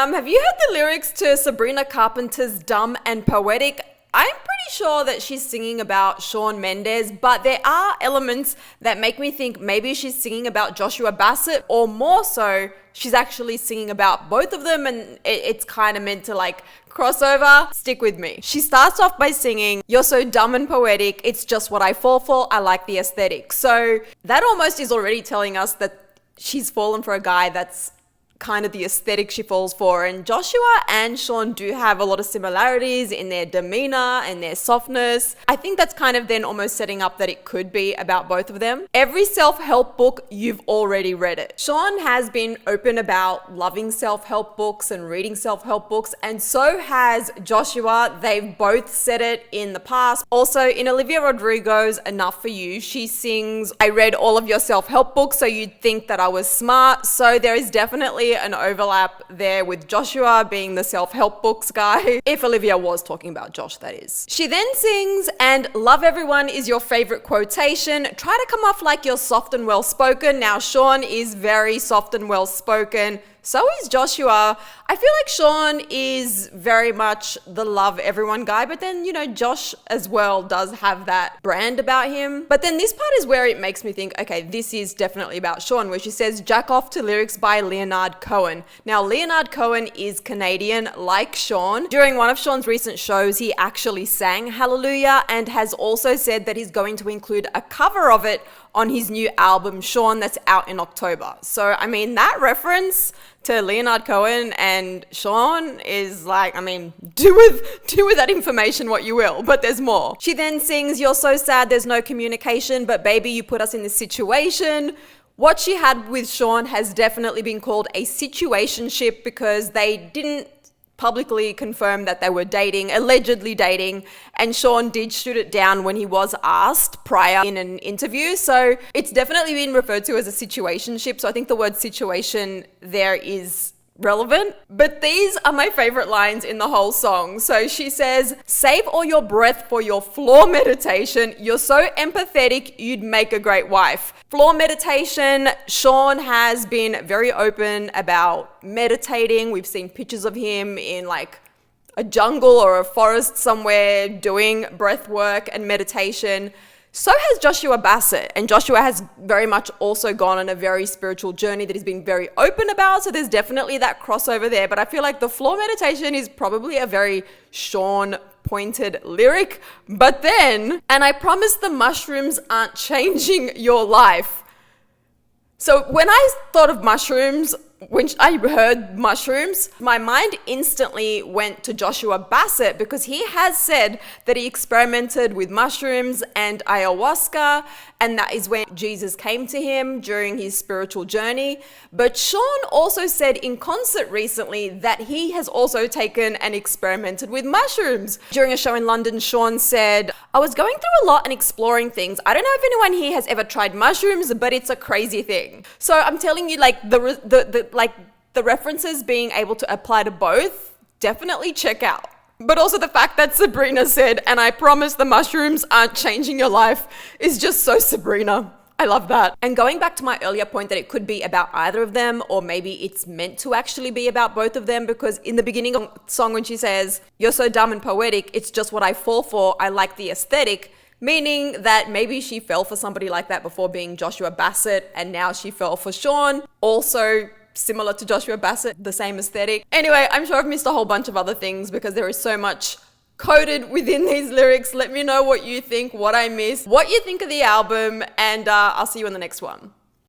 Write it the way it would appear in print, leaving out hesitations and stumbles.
Have you heard the lyrics to Sabrina Carpenter's Dumb and Poetic? I'm pretty sure that she's singing about Shawn Mendes, but there are elements that make me think maybe she's singing about Joshua Bassett, or more so, she's actually singing about both of them, and it's kind of meant to like crossover. Stick with me. She starts off by singing, "You're so dumb and poetic, it's just what I fall for, I like the aesthetic." So that almost is already telling us that she's fallen for a guy that's kind of the aesthetic she falls for. And Joshua and Shawn do have a lot of similarities in their demeanor and their softness. I think that's kind of then almost setting up that it could be about both of them. Every self-help book, you've already read it. Shawn has been open about loving self-help books and reading self-help books, and so has Joshua. They've both said it in the past. Also, in Olivia Rodrigo's Enough for You, she sings, "I read all of your self-help books so you'd think that I was smart." So there is definitely an overlap there with Joshua being the self-help books guy. If Olivia was talking about Josh, that is. She then sings, "And love everyone is your favorite quotation. Try to come off like you're soft and well-spoken." Now, Shawn is very soft and well-spoken. So is Joshua. I feel like Shawn is very much the love everyone guy, but then, Josh as well does have that brand about him. But then this part is where it makes me think, okay, this is definitely about Shawn, where she says, "Jack off to lyrics by Leonard Cohen." Now, Leonard Cohen is Canadian, like Shawn. During one of Shawn's recent shows, he actually sang Hallelujah and has also said that he's going to include a cover of it on his new album, Shawn, that's out in October. So, that reference to Leonard Cohen and Shawn is like, do with that information what you will, but there's more. She then sings, "You're so sad there's no communication, but baby, you put us in this situation." What she had with Shawn has definitely been called a situationship because they didn't publicly confirmed that they were dating, allegedly dating, and Shawn did shoot it down when he was asked prior in an interview. So it's definitely been referred to as a situationship. So I think the word situation there is relevant. But these are my favorite lines in the whole song. So she says, "Save all your breath for your floor meditation. You're so empathetic, you'd make a great wife." Floor meditation, Shawn has been very open about meditating. We've seen pictures of him in like a jungle or a forest somewhere doing breath work and meditation. So has Joshua Bassett, and Joshua has very much also gone on a very spiritual journey that he's been very open about, so there's definitely that crossover there, but I feel like the floor meditation is probably a very Shawn pointed lyric. But then, "And I promise the mushrooms aren't changing your life." So when I thought of mushrooms, when I heard mushrooms, my mind instantly went to Joshua Bassett because he has said that he experimented with mushrooms and ayahuasca, and that is when Jesus came to him during his spiritual journey. But Shawn also said in concert recently that he has also taken and experimented with mushrooms. During a show in London, Shawn said, "I was going through a lot and exploring things. I don't know if anyone here has ever tried mushrooms, but it's a crazy thing." So I'm telling you, like the references being able to apply to both, definitely check out. But also the fact that Sabrina said, "And I promise the mushrooms aren't changing your life," is just so Sabrina. I love that. And going back to my earlier point that it could be about either of them, or maybe it's meant to actually be about both of them, because in the beginning of the song when she says, "You're so dumb and poetic, it's just what I fall for, I like the aesthetic," meaning that maybe she fell for somebody like that before being Joshua Bassett, and now she fell for Shawn. Also similar to Joshua Bassett, the same aesthetic. Anyway, I'm sure I've missed a whole bunch of other things because there is so much coded within these lyrics. Let me know what you think, what I missed, what you think of the album, and I'll see you in the next one.